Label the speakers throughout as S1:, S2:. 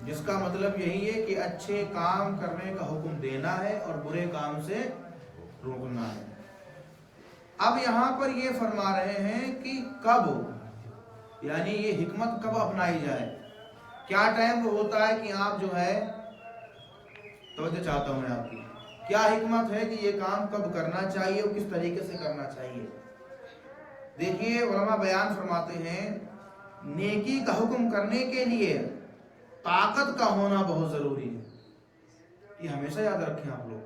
S1: جس کا مطلب یہی ہے کہ اچھے کام کرنے کا حکم دینا ہے اور برے کام سے روکنا ہے۔ اب یہاں پر یہ فرما رہے ہیں کہ کب، یعنی یہ حکمت کب اپنائی جائے، کیا ٹائم وہ ہوتا ہے کہ آپ جو ہے، توجہ چاہتا ہوں میں آپ کی، کیا حکمت ہے کہ یہ کام کب کرنا چاہیے اور کس طریقے سے کرنا چاہیے۔ دیکھیے علماء بیان فرماتے ہیں نیکی کا حکم کرنے کے لیے طاقت کا ہونا بہت ضروری ہے۔ یہ ہمیشہ یاد رکھیں آپ لوگ،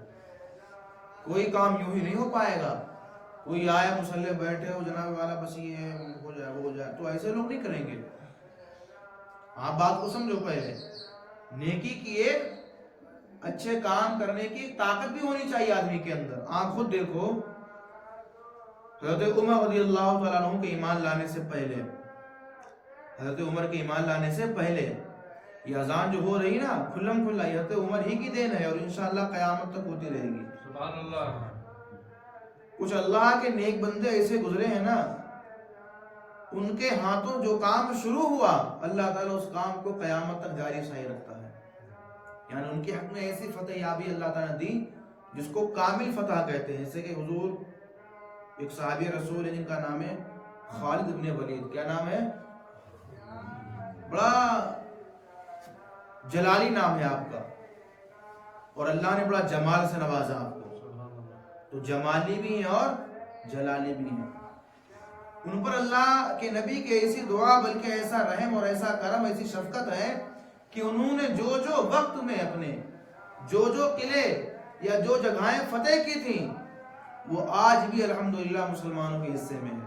S1: کوئی کام یوں ہی نہیں ہو پائے گا۔ کوئی آیا مصلی بیٹھے ہو، جناب والا بس یہ ہے، ہو جائے وہ ہو جائے، تو ایسے لوگ نہیں کریں گے۔ آپ بات کو سمجھو، پہلے نیکی کی ایک اچھے کام کرنے کی طاقت بھی ہونی چاہیے آدمی کے اندر۔ آپ خود دیکھو حضرت عمر رضی اللہ تعالیٰ عنہ کے ایمان لانے سے پہلے، حضرت عمر کے ایمان لانے سے پہلے یہ اذان جو ہو رہی نا کھلم کھلا، یہ حضرت عمر ہی کی دین ہے اور انشاءاللہ قیامت تک ہوتی رہے گی۔
S2: سبحان اللہ۔
S1: کچھ اللہ کے نیک بندے ایسے گزرے ہیں نا، ان کے ہاتھوں جو کام شروع ہوا اللہ تعالیٰ اس کام کو قیامت تک جاری سائی رکھتا ہے۔ یعنی ان کے حق میں ایسی فتح یابی اللہ تعالیٰ نے دی جس کو کامل فتح کہتے ہیں۔ جیسے کہ حضور ایک صحابی رسول ہے جن کا نام ہے خالد ابن ولید، کیا نام ہے؟ بڑا جلالی نام ہے آپ کا، اور اللہ نے بڑا جمال سے نوازا آپ کو، تو جمالی بھی ہیں اور جلالی بھی ہیں۔ ان پر اللہ کے نبی کے ایسی دعا، بلکہ ایسا رحم اور ایسا کرم، ایسی شفقت ہے کہ انہوں نے جو جو وقت میں اپنے جو جو قلعے یا جو جگہیں فتح کی تھیں وہ آج بھی الحمدللہ مسلمانوں کے حصے میں ہے،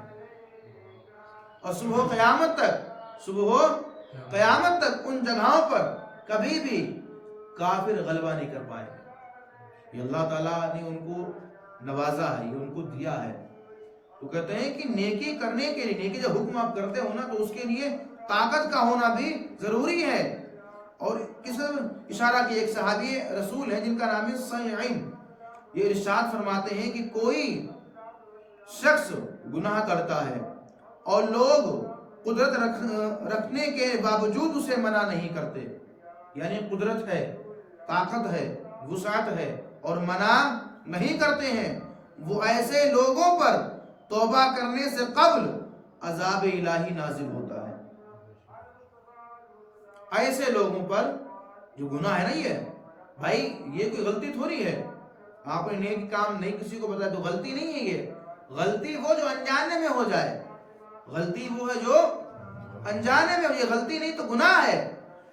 S1: اور صبح قیامت تک ان جگہوں پر کبھی بھی کافر غلبہ نہیں کر پائے۔ یہ اللہ تعالیٰ نے ان کو نوازا ہے، یہ ان کو دیا ہے۔ تو کہتے ہیں کہ نیکی کرنے کے لیے، نیکی جب حکم آپ کرتے ہو نا تو اس کے لیے طاقت کا ہونا بھی ضروری ہے۔ اور کس اشارہ کی، ایک صحابی رسول ہے جن کا نام ہے سیعین، یہ ارشاد فرماتے ہیں کہ کوئی شخص گناہ کرتا ہے اور لوگ قدرت رکھنے کے باوجود اسے منع نہیں کرتے، یعنی قدرت ہے، طاقت ہے، وسعت ہے اور منع نہیں کرتے ہیں، وہ ایسے لوگوں پر توبہ کرنے سے قبل عذاب الہی نازل ہوتا ہے۔ ایسے لوگوں پر جو گناہ ہے نا، یہ بھائی یہ کوئی غلطی تھوڑی ہے، آپ نے نیک کام نہیں کسی کو بتایا تو غلطی نہیں ہے۔ یہ غلطی وہ جو انجانے میں ہو جائے، غلطی وہ ہے جو انجانے میں ہو، یہ غلطی نہیں تو گناہ ہے،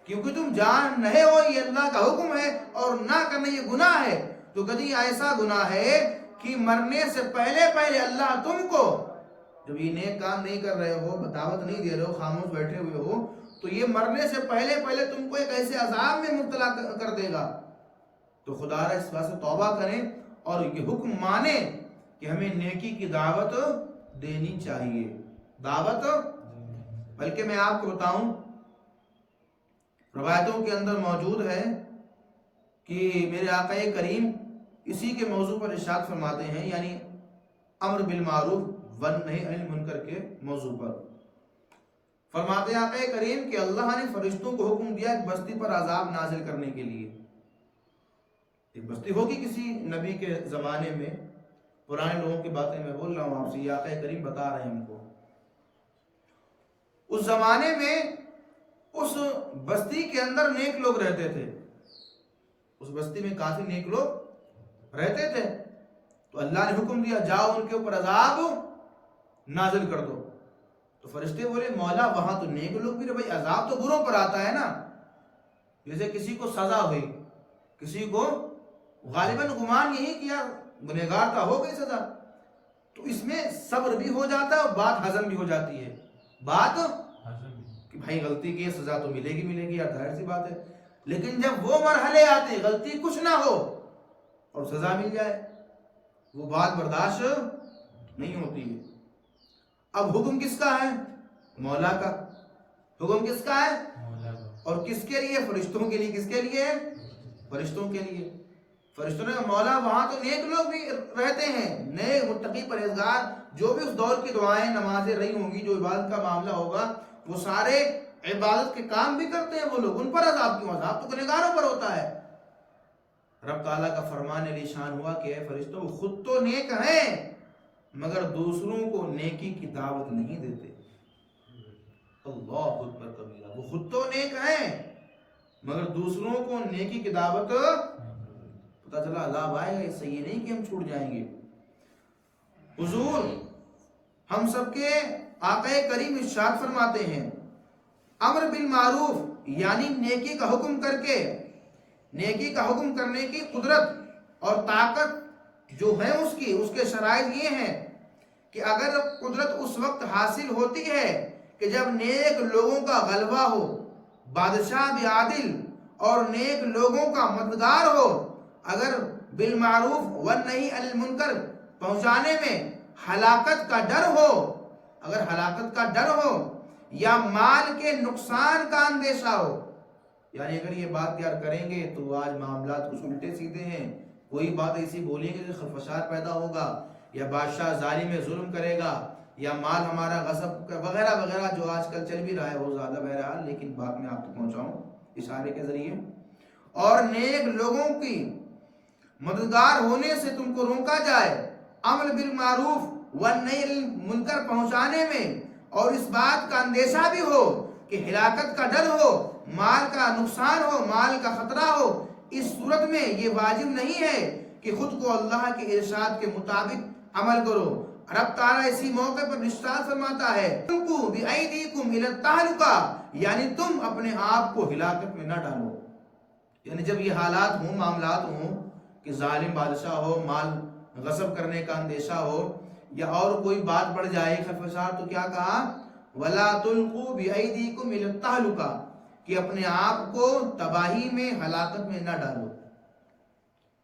S1: کیونکہ تم جان رہے ہو یہ اللہ کا حکم ہے اور نہ کرنا یہ گناہ ہے۔ تو کبھی ایسا گناہ ہے کہ مرنے سے پہلے اللہ تم کو، جب یہ نیک کام نہیں کر رہے ہو، دعوت نہیں دے رہے ہو، خاموش بیٹھے ہوئے ہو، تو یہ مرنے سے پہلے تم کو ایک ایسے عذاب میں مبتلا کر دے گا۔ تو خدا را اس بات سے توبہ کریں اور یہ حکم مانے کہ ہمیں نیکی کی دعوت دینی چاہیے، دعوت۔ بلکہ میں آپ کو بتاؤں، روایتوں کے اندر موجود ہے کہ میرے آقا کریم اسی کے موضوع پر ارشاد فرماتے ہیں، یعنی امر بالمعروف ونہی عن المنکر کے موضوع پر فرماتے ہیں آقا کریم کہ اللہ نے فرشتوں کو حکم دیا ایک بستی پر عذاب نازل کرنے کے لیے۔ ایک بستی ہوگی کسی نبی کے زمانے میں، پرانے لوگوں کی باتیں میں بول رہا ہوں آپ سے، یہ آقا کریم بتا رہے ہیں ہم کو۔ اس زمانے میں اس بستی کے اندر نیک لوگ رہتے تھے، اس بستی میں کافی نیک لوگ رہتے تھے، تو اللہ نے حکم دیا جاؤ ان کے اوپر عذاب نازل کر دو۔ تو فرشتے بولے مولا وہاں تو نیک لوگ بھی رہے، بھائی عذاب تو بروں پر آتا ہے نا، جیسے کسی کو سزا ہوئی، کسی کو غالباً گمان یہی کیا گنہگار تھا، ہو گئی سزا، تو اس میں صبر بھی ہو جاتا ہے اور بات ہضم بھی ہو جاتی ہے، بات کہ بھائی غلطی کی سزا تو ملے گی یار، ظاہر سی بات ہے۔ لیکن جب وہ مرحلے آتے غلطی کچھ نہ ہو اور سزا مل جائے، وہ بات برداشت نہیں ہوتی ہے۔ اب حکم کس کا ہے؟ مولا کا۔ حکم کس کا ہے؟ مولا کا۔ اور کس کے لیے؟ فرشتوں کے لیے۔ کس کے لیے؟ فرشتوں کے لیے۔ فرشتوں نے مولا وہاں تو نیک لوگ بھی رہتے ہیں، نیک متقی پرہیزگار، جو بھی اس دور کی دعائیں نمازیں رہی ہوں گی، جو عبادت کا معاملہ ہوگا، وہ سارے عبادت کے کام بھی کرتے ہیں وہ لوگ، ان پر پر عذاب کیوں؟ عذاب تو گنہگاروں پر ہوتا ہے۔ رب تعالیٰ کا فرمان علی شان ہوا کہ اے فرشتوں، وہ خود تو نیک ہیں مگر دوسروں کو نیکی کی دعوت نہیں دیتے۔ اللہ اکبر کبیرہ، وہ خود تو نیک ہیں مگر دوسروں کو نیکی کی دعوت، پتہ چلا عذاب آئے گا، اس سے یہ نہیں کہ ہم چھوٹ جائیں گے۔ حضور ہم سب کے آقا کریم ارشاد فرماتے ہیں، امر بالمعروف یعنی نیکی کا حکم کر کے، نیکی کا حکم کرنے کی قدرت اور طاقت جو ہے اس کے شرائط یہ ہیں کہ اگر قدرت اس وقت حاصل ہوتی ہے کہ جب نیک لوگوں کا غلبہ ہو، بادشاہ بھی عادل اور نیک لوگوں کا مددگار ہو، اگر بالمعروف والنہی عن المنکر پہنچانے میں ہلاکت کا ڈر ہو، اگر ہلاکت کا ڈر ہو یا مال کے نقصان کا اندیشہ ہو، یعنی اگر یہ بات یار کریں گے تو آج معاملات کچھ الٹے سیدھے ہیں، کوئی بات ایسی بولیں گے کہ خلفشار پیدا ہوگا، یا بادشاہ ظالم ظلم کرے گا، یا مال ہمارا غصب وغیرہ وغیرہ جو آج کل چل بھی رہا ہے وہ زیادہ بہرحال، لیکن بات میں آپ تک پہنچاؤں اشارے کے ذریعے، اور نیک لوگوں کی مددگار ہونے سے تم کو روکا جائے، عمل بالمعروف والنہی عن المنکر پہنچانے میں، اور اس بات کا اندیشہ بھی ہو کہ ہلاکت کا ڈر ہو، مال کا نقصان ہو، مال کا خطرہ ہو، اس صورت میں یہ واجب نہیں ہے کہ خود کو اللہ کے ارشاد کے مطابق عمل کرو۔ رب تعالیٰ اسی موقع پر ارشاد فرماتا ہے، تلقوا بأیدیکم الی التہلکہ، یعنی تم اپنے آپ کو ہلاکت میں نہ ڈالو۔ یعنی جب یہ حالات ہوں، معاملات ہوں کہ ظالم بادشاہ ہو، مال غصب کرنے کا اندیشہ ہو، یا اور کوئی بات بڑھ جائے خلفشار، تو کیا کہا؟ وَلَا تُلْقُوا بِأَيْدِيكُمْ إِلَى التَّهْلُكَةِ، کہ اپنے آپ کو تباہی میں، ہلاکت میں نہ ڈالو۔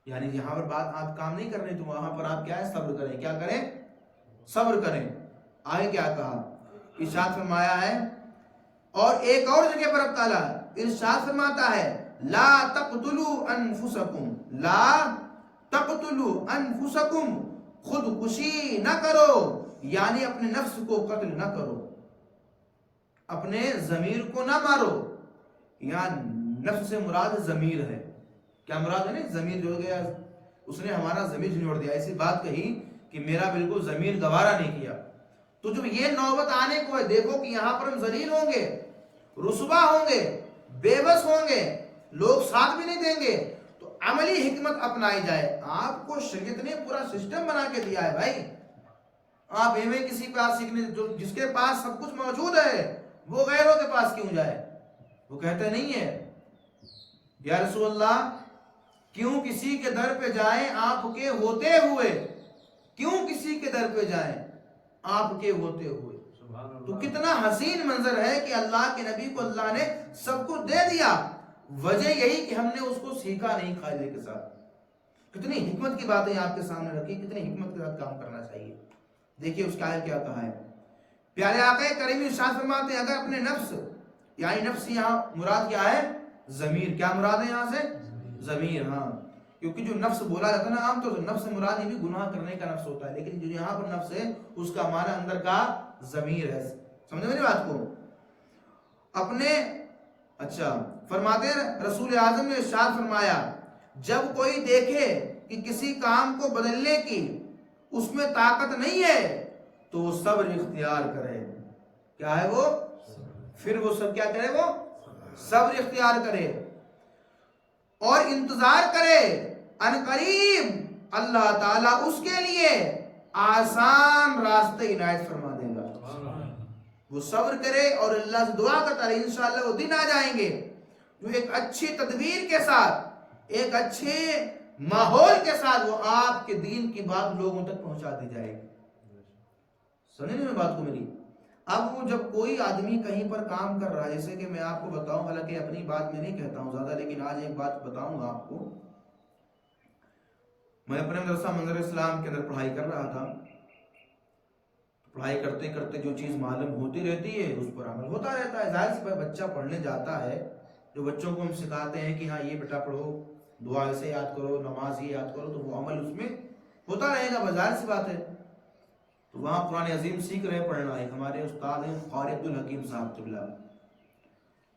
S1: یعنی جہاں پر بات آپ کام نہیں کر رہے تو وہاں پر آپ کیا ہے؟ صبر کریں۔ کیا کریں؟ صبر کریں۔ آگے کیا کہا؟ ارشاد فرمایا ہے، اور ایک اور جگہ پر رب تعالیٰ ارشاد فرماتا ہے، لا تقتلوا انفسکم، لا تقتلوا انفسکم، خودکشی نہ کرو، یعنی اپنے نفس کو قتل نہ کرو، اپنے ضمیر کو نہ مارو۔ یہاں نفس سے مراد ضمیر ہے۔ کیا مراد ہے؟ نا ضمیر جو گیا، اس نے ہمارا ضمیر جھنجھوڑ دیا، ایسی بات کہی کہ میرا بالکل ضمیر گوارا نہیں کیا۔ تو جب یہ نوبت آنے کو ہے، دیکھو کہ یہاں پر ہم ذلیل ہوں گے، رسوا ہوں گے، بے بس ہوں گے، لوگ ساتھ بھی نہیں دیں گے، تو عملی حکمت اپنائی جائے۔ آپ کو شریعت نے پورا سسٹم بنا کے دیا ہے بھائی، آپ ایویں کسی پاس سیکھنے، جس کے پاس سب کچھ موجود ہے وہ غیروں کے پاس کیوں جائے؟ وہ کہتے نہیں ہے یا رسول اللہ کیوں کسی کے در پہ جائیں آپ کے ہوتے ہوئے، کیوں کسی کے در پہ جائیں آپ کے ہوتے ہوئے۔ تو کتنا حسین منظر ہے کہ اللہ کے نبی کو اللہ نے سب کچھ دے دیا، وجہ یہی کہ ہم نے اس کو سیکھا نہیں قاعدے کے ساتھ۔ کتنی حکمت کی باتیں آپ کے سامنے رکھی، کتنی حکمت کے ساتھ کام کرنا چاہیے۔ دیکھیے اس کا کیا کہا ہے پیارے آقا کریم ارشاد فرماتے ہیں، اگر اپنے نفس، یعنی نفس یہاں مراد کیا ہے؟ ضمیر۔ کیا مراد ہے یہاں سے؟ ضمیر۔ ہاں، کیونکہ جو نفس بولا جاتا ہے نا عام طور سے، نفس مراد یہ بھی گناہ کرنے کا نفس ہوتا ہے، لیکن جو یہاں پر نفس ہے اس کا معنی اندر کا ضمیر ہے۔ سمجھے میری بات کو؟ اپنے اچھا فرماتے ہیں رسول اعظم نے ارشاد فرمایا، جب کوئی دیکھے کہ کسی کام کو بدلنے کی اس میں طاقت نہیں ہے تو وہ صبر اختیار کرے۔ کیا ہے وہ؟ پھر وہ سب کیا کرے؟ وہ صبر اختیار کرے اور انتظار کرے، ان قریب اللہ تعالیٰ اس کے لیے آسان راستے عنایت فرما دے گا۔ وہ صبر کرے اور اللہ سے دعا کرتا رہے، انشاءاللہ وہ دن آ جائیں گے جو ایک اچھی تدبیر کے ساتھ، ایک اچھے ماحول کے ساتھ وہ آپ کے دین کی بات لوگوں تک پہنچا دی جائے گی۔ سنیں میں بات کو میری؟ اب وہ جب کوئی آدمی کہیں پر کام کر رہا ہے، جیسے کہ میں آپ کو بتاؤں، حالانکہ اپنی بات میں نہیں کہتا ہوں زیادہ، لیکن آج ایک بات بتاؤں گا آپ کو۔ میں اپنے مدرسہ منظر اسلام کے اندر پڑھائی کر رہا تھا، پڑھائی کرتے کرتے جو چیز معلوم ہوتی رہتی ہے اس پر عمل ہوتا رہتا ہے۔ ظاہر سی بچہ پڑھنے جاتا ہے، جو بچوں کو ہم سکھاتے ہیں کہ ہاں یہ بیٹا پڑھو، دعا ایسے یاد کرو، نماز یہ یاد کرو، تو وہ عمل اس میں ہوتا رہے گا، ظاہر سی بات ہے۔ تو وہاں قرآن عظیم سیکھ رہے پڑھنا، ایک ہمارے استاد ہیں قاری عبدالحکیم صاحب قبلہ،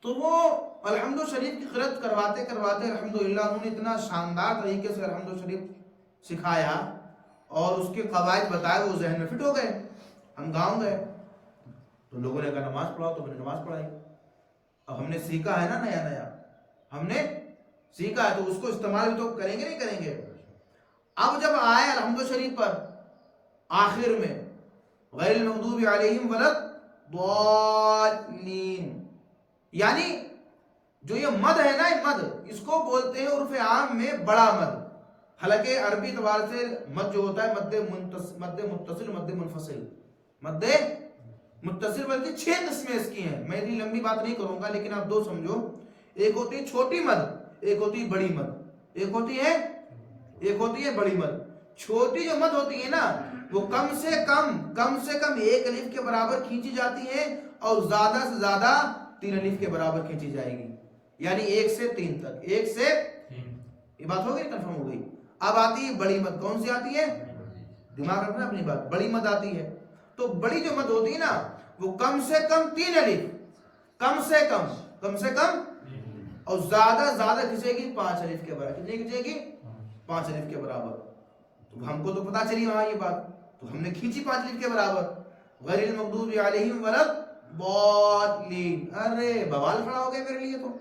S1: تو وہ الحمد شریف کی قرأت کرواتے کرواتے الحمدللہ انہوں نے اتنا شاندار طریقے سے الحمد شریف سکھایا اور اس کے قواعد بتائے، وہ ذہن میں فٹ ہو گئے. ہم گاؤں گئے تو لوگوں نے کہا نماز پڑھاؤ، تو میں نے نماز پڑھائی. اب ہم نے سیکھا ہے نا، نیا نیا ہم نے سیکھا ہے، تو اس کو استعمال بھی تو کریں گے نہیں کریں گے. اب جب آئے الحمد شریف پر آخر میں غیر المغضوب علیہم ولا الضالین، یعنی جو یہ مد ہے نا، یہ مد اس کو بولتے ہیں عرف عام میں بڑا مد. حالانکہ عربی اعتبار سے مد جو ہوتا ہے مد متصل، مد منفصل، مد متصل، بلکہ 6 قسمیں اس کی ہیں. میں اتنی لمبی بات نہیں کروں گا، لیکن آپ دو سمجھو. ایک ہوتی ہے چھوٹی مد، ایک ہوتی ہے بڑی مد. ایک ہوتی ہے بڑی مد. چھوٹی جو مد ہوتی ہے نا، وہ کم سے کم 1 الف کے برابر کھینچی جاتی ہے اور زیادہ سے زیادہ 3 الف کے برابر کھینچی جائے گی، یعنی 1 سے 3 تک. 1 سے یہ بات ہو گئی، کنفرم ہو گئی. اب آتی ہے بڑی مد. کون سی آتی ہے؟ دماغ رکھنا اپنی بات. بڑی مد آتی ہے. تو بڑی جو مد ہوتی ہے نا، وہ کم سے کم 3 الف، کم سے کم اور زیادہ کھینچے گی 5 الف کے برابر. کتنی کھینچے گی؟ 5 الف کے برابر. تو ہم کو تو پتا چلی وہاں یہ بات، تو ہم نے کھینچی 5 الف کے برابر. غیر المغضوب علیہم ولا الضالین. ارے بوال کھڑا ہو گیا میرے لیے. تو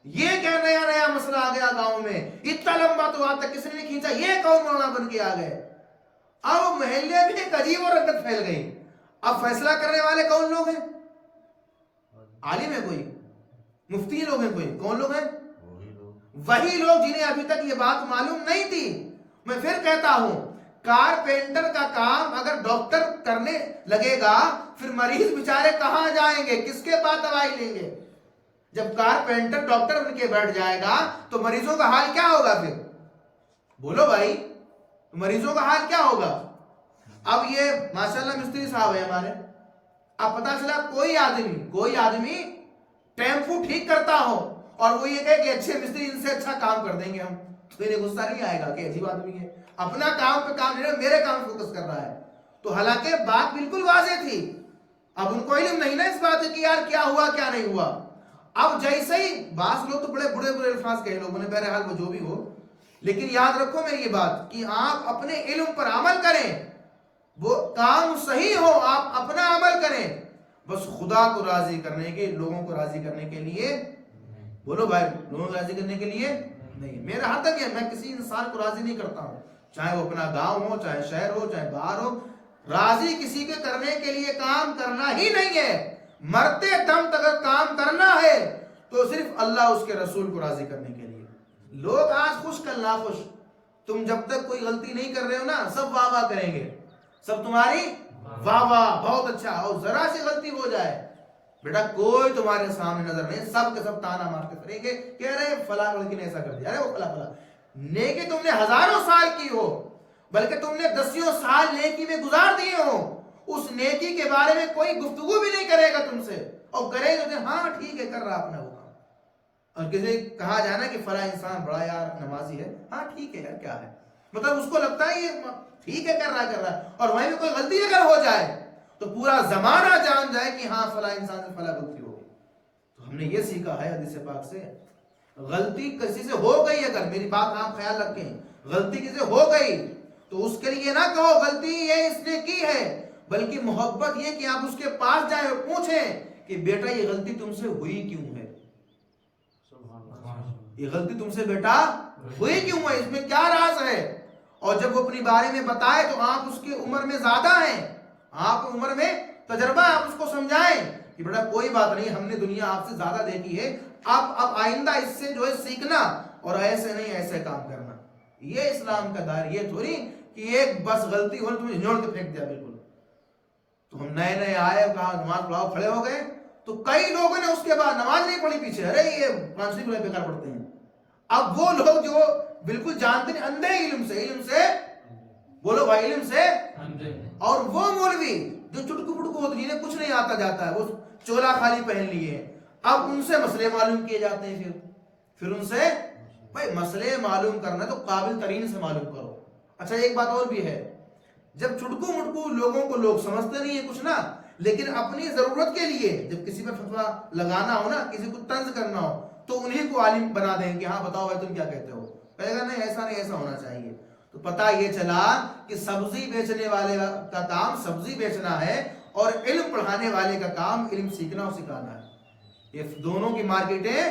S1: یہ کیا نیا مسئلہ آ گیا گاؤں میں؟ اتنا لمبا تو آج تک کسی نے نہیں کھینچا، یہ کون مولانا بن کے آ گئے؟ اب محلے میں ایک عجیب اور رنگت پھیل گئی. اب فیصلہ کرنے والے کون لوگ ہیں؟ عالم ہے کوئی؟ مفتی لوگ ہیں کوئی؟ کون لوگ ہیں؟ وہی لوگ جنہیں ابھی تک یہ بات معلوم نہیں تھی. میں پھر کہتا ہوں، کارپینٹر کا کام اگر ڈاکٹر کرنے لگے گا، پھر مریض بیچارے کہاں جائیں گے؟ کس کے پاس دوائی لیں گے؟ جب کارپینٹر ڈاکٹر بن کے بیٹھ جائے گا تو مریضوں کا حال کیا ہوگا پھر؟ بولو بھائی، مریضوں کا حال کیا ہوگا؟ اب یہ ماشاءاللہ مستری صاحب ہے ہمارے. اب پتا چلا کوئی آدمی ٹیمپو ٹھیک کرتا ہو اور وہ یہ کہے کہ اچھے مستری، ان سے اچھا کام کر دیں گے ہم، تو انہیں غصہ نہیں آئے گا کہ عجیب آدمی ہے، اپنا کام پہ کام نہیں، میرے کام فوکس کر رہا ہے. تو حالانکہ بات بالکل واضح تھی. اب ان کو علم نہیں نا اس بات کہ یار کیا ہوا کیا نہیں ہوا. اب جیسے ہی بعض لوگ تو بڑے برے الفاظ کہے لوگوں نے، بہرحال وہ جو بھی ہو، لیکن یاد رکھو میری یہ بات کہ آپ اپنے علم پر عمل کریں، وہ کام صحیح ہو، آپ اپنا عمل کریں، بس خدا کو راضی کرنے کے، لوگوں کو راضی کرنے کے لیے. بولو بھائی، لوگوں کو راضی کرنے کے لیے نہیں. میرا حد تک ہے، میں کسی انسان کو راضی نہیں کرتا ہوں، چاہے وہ اپنا گاؤں ہو، چاہے شہر ہو، چاہے باہر ہو. راضی کسی کے کرنے کے لیے کام کرنا ہی نہیں ہے. مرتے دم تک اگر کام کرنا ہے تو صرف اللہ اس کے رسول کو راضی کرنے کے لیے. لوگ آج خوش کل ناخوش. تم جب تک کوئی غلطی نہیں کر رہے ہو نا، سب واہ واہ کریں گے، سب تمہاری واہ واہ بہت اچھا. اور ذرا سی غلطی ہو جائے بیٹا، کوئی تمہارے سامنے نظر نہیں، سب کے سب تانا مارتے پھریں گے کہ ارے فلاں لڑکی نے ایسا کر دیا، ارے وہ فلاں. نیکی تم نے ہزاروں سال کی ہو، بلکہ تم نے 10 سال نیکی میں گزار دیے ہو، اس نیکی کے بارے میں کوئی گفتگو بھی نہیں کرے گا تم سے، اور کرے گا تو ہاں ٹھیک ہے کر رہا اپنا وہ کام. اور کسی کہا جائے نا کہ فلاں انسان بڑا یار نمازی ہے، ہاں ٹھیک ہے یار کیا ہے، مطلب اس کو لگتا ہے یہ ٹھیک ہے کر رہا ہے. اور وہیں میں کوئی غلطی اگر ہو جائے تو پورا زمانہ جان جائے کہ ہاں فلاں انسان سے فلاں غلطی ہو گئی. تو ہم نے یہ سیکھا ہے حدیث پاک سے، غلطی کسی سے ہو گئی، اگر میری بات آپ خیال رکھیں، غلطی کسی سے ہو گئی تو اس کے لیے نہ کہو غلطی یہ اس نے کی ہے، بلکہ محبت یہ کہ آپ اس کے پاس جائیں اور پوچھیں کہ بیٹا یہ غلطی تم سے ہوئی کیوں ہے، یہ غلطی تم سے بیٹا ہوئی کیوں ہے، اس میں کیا راز ہے. اور جب وہ اپنی بارے میں بتائے تو آپ اس کی عمر میں زیادہ ہیں، آپ عمر میں تجربہ، آپ اس کو سمجھائیں کہ بیٹا کوئی بات نہیں، ہم نے دنیا آپ سے زیادہ دیکھی ہے، اب آئندہ اس سے جو ہے سیکھنا اور ایسے نہیں ایسے کام کرنا. یہ اسلام کا دائر، یہ تھوڑی کہ ایک بس غلطی ہو تمہیں جھنجھوڑ کے پھینک دیا بالکل. تو ہم نئے آئے، کہا نماز پڑھاؤ، کھڑے ہو گئے، تو کئی لوگوں نے اس کے بعد نماز نہیں پڑھی پیچھے، ارے یہ 5 روپے بیکار پڑھتے ہیں. اب وہ لوگ جو بالکل جانتے نہیں، اندھے علم سے بولو بھائی، علم سے، اور وہ مولوی جو چٹکو پٹکو ہوتے جنہیں کچھ نہیں آتا جاتا ہے، وہ چولا خالی پہن لیے، اب ان سے مسئلے معلوم کیے جاتے ہیں. پھر ان سے بھائی مسئلے معلوم کرنا تو قابل ترین سے معلوم کرو. اچھا ایک بات اور بھی ہے، جب چٹکو مٹکو لوگوں کو لوگ سمجھتے نہیں ہے کچھ نا، لیکن اپنی ضرورت کے لیے جب کسی پر فتویٰ لگانا ہو نا، کسی کو طنز کرنا ہو، تو انہیں کو عالم بنا دیں کہ ہاں بتاؤ بھائی تم کیا کہتے ہو، کہے گا نہیں ایسا نہیں، ایسا ہونا چاہیے. تو پتہ یہ چلا کہ سبزی بیچنے والے کا کام سبزی بیچنا ہے اور علم پڑھانے والے کا کام علم سیکھنا اور سکھانا ہے. یہ دونوں کی مارکیٹیں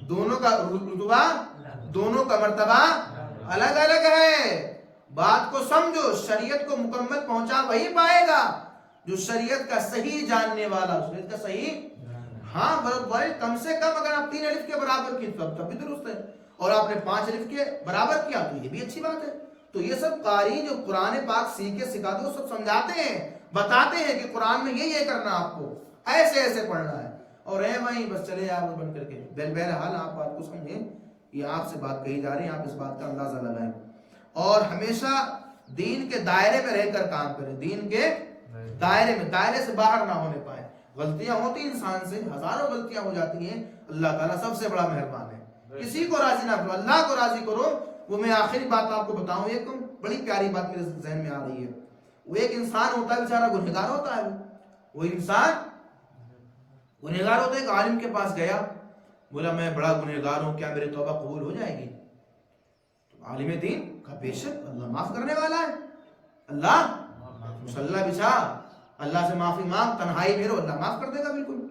S1: دونوں کا رتبہ، دونوں کا مرتبہ الگ الگ ہے. بات کو سمجھو، شریعت کو مکمل پہنچا وہی پائے گا جو شریعت کا صحیح جاننے والا، شریعت کا صحیح. ہاں بھائی کم سے کم اگر آپ 3 الف کے برابر کی تب بھی درست ہے، اور آپ نے 5 الف کے برابر کیا تو یہ بھی اچھی بات ہے. تو یہ سب قاری جو قرآن پاک سیکھے سکھاتے وہ سب سمجھاتے ہیں، بتاتے ہیں کہ قرآن میں یہ کرنا، آپ کو ایسے ایسے پڑھنا ہے. اور وہیں بس چلے آپ بن کر کے بہرحال آپ بات کو سمجھیں، یہ آپ سے بات کہی جا رہی ہے، آپ اس بات کا اندازہ لگائیں اور ہمیشہ دین کے دائرے میں رہ کر کام کریں. دین کے دائرے میں، دائرے سے باہر نہ ہونے پائیں. غلطیاں ہوتی انسان سے، ہزاروں غلطیاں ہو جاتی ہیں. اللہ تعالیٰ سب سے بڑا مہربان ہے. کسی کو راضی نہ کرو، اللہ کو راضی کرو. وہ میں آخری بات آپ کو بتاؤں، ایک بڑی پیاری بات میرے ذہن میں آ رہی ہے. وہ ایک انسان ہوتا ہے بیچارہ گنہگار ہوتا ہے، وہ انسان گنہگار ہوتا ہے. ایک عالم کے پاس گیا، بولا میں بڑا گنہگار ہوں، کیا میری توبہ قبول ہو جائے گی؟ تو عالم دین کہا بے شک، اللہ معاف کرنے والا ہے. اللہ مصلی بچھا، اللہ سے معافی مانگ، تنہائی میں رو، اللہ معاف کر دے گا بالکل.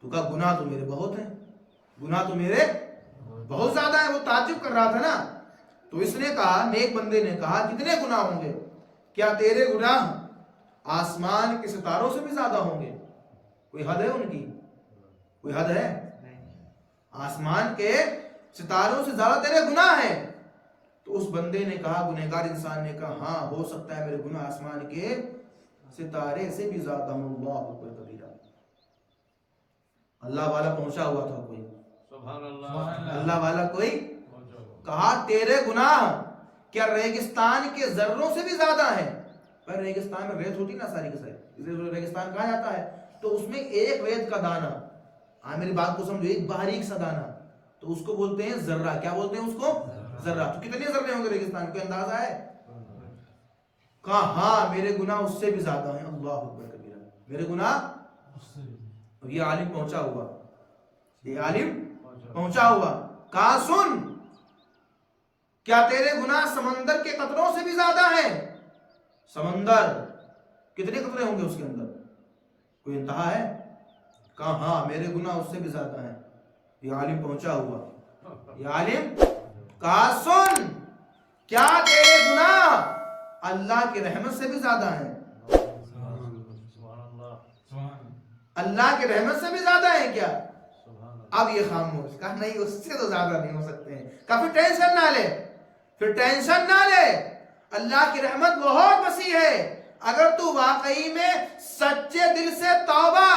S1: تو کہا گناہ تو میرے بہت ہیں، گناہ تو میرے بہت زیادہ ہے. وہ تعجب کر رہا تھا نا. تو اس نے کہا، نیک بندے نے کہا کتنے گناہ ہوں گے؟ کیا تیرے گناہ آسمان کے ستاروں سے بھی زیادہ ہوں گے؟ کوئی حد ہے ان کی؟ کوئی حد ہے؟ آسمان کے ستاروں سے زیادہ تیرے گناہ ہیں. تو اس بندے نے کہا، گنہگار انسان نے کہا ہاں ہو سکتا ہے میرے گناہ آسمان کے ستارے سے بھی زیادہ ہوں. اللہ اکبر کبیرہ. اللہ والا پہنچا ہوا تھا کوئی، سبحان اللہ، اللہ والا کوئی. کہا تیرے گناہ کیا ریگستان کے ذروں سے بھی زیادہ ہیں؟ پر ریگستان میں ریت ہوتی نا ساری کی ساری، ریگستان کہا جاتا ہے. تو اس میں ایک ریت کا دانہ، میری بات کو سمجھو، ایک باریک سا دانہ، تو اس کو بولتے ہیں ذرہ. کیا بولتے ہیں اس کو؟ ذرہ. تو کتنے ذرے ہوں گے ریگستان؟ کوئی اندازہ ہے؟ کہا ہاں میرے گناہ اس سے بھی زیادہ ہیں. اللہ اکبر کبیرہ. میرے گناہ. یہ عالم پہنچا ہوا، یہ عالم پہنچا ہوا. کہا سن، کیا تیرے گناہ سمندر کے قطروں سے بھی زیادہ ہیں؟ سمندر کتنے قطرے ہوں گے اس کے اندر؟ کوئی انتہا ہے؟ کہا ہاں میرے گناہ اس سے بھی زیادہ ہیں. یہ عالم پہنچا ہوا. یہ عالم کہا سن، کیا تیرے گناہ اللہ کی رحمت سے بھی زیادہ ہیں؟ اللہ کی رحمت سے بھی زیادہ ہیں کیا؟ اب یہ خاموش. کہا نہیں اس سے تو زیادہ نہیں ہو سکتے ہیں. کافی ٹینشن نہ لے، پھر ٹینشن نہ لے. اللہ کی رحمت بہت وسیع ہے. اگر تو واقعی میں سچے دل سے توبہ،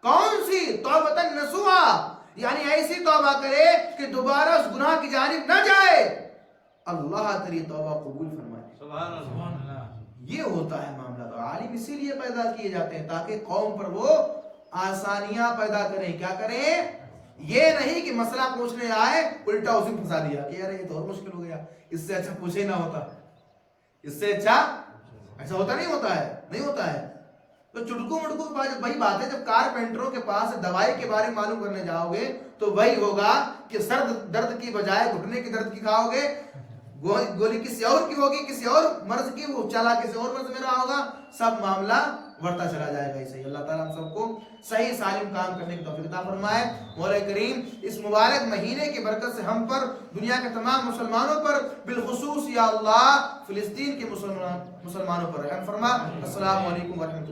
S1: کون سی؟ توبۃ نصوحا، یعنی ایسی توبہ کرے کہ دوبارہ اس گناہ کی جانب نہ جائے، اللہ تیری توبہ قبول فرمائے. سبحان اللہ. یہ ہوتا ہے معاملہ. تو عالم اسی لیے پیدا کیے جاتے ہیں تاکہ قوم پر وہ آسانیاں پیدا کریں. کیا کریں؟ یہ نہیں کہ مسئلہ پوچھنے آئے الٹا اسے پھنسا دیا کہ یار یہ تو اور مشکل ہو گیا، اس سے اچھا پوچھے نہ ہوتا، اس سے اچھا. ایسا ہوتا نہیں ہوتا ہے، نہیں ہوتا ہے. تو چڑکو مڑکو وہی بات ہے، جب کارپینٹروں کے پاس دوائی کے بارے میں معلوم کرنے جاؤ گے تو وہی ہوگا کہ سر درد کی بجائے گھٹنے کی درد کی کھاؤ گے، گولی کسی اور کی ہوگی، کسی اور مرض کی، وہ چلا کسی اور مرض میں رہا ہوگا. سب معاملہ بڑھتا چلا جائے گا. ایسے ہی اللہ تعالیٰ ہم سب کو صحیح سالم کام کرنے کی توفیق عطا فرمائے. مولا کریم اس مبارک مہینے کی برکت سے ہم پر، دنیا کے تمام مسلمانوں پر، بالخصوص یا اللہ فلسطین کے مسلمانوں پر رحم فرما. السلام علیکم ورحمۃ اللہ.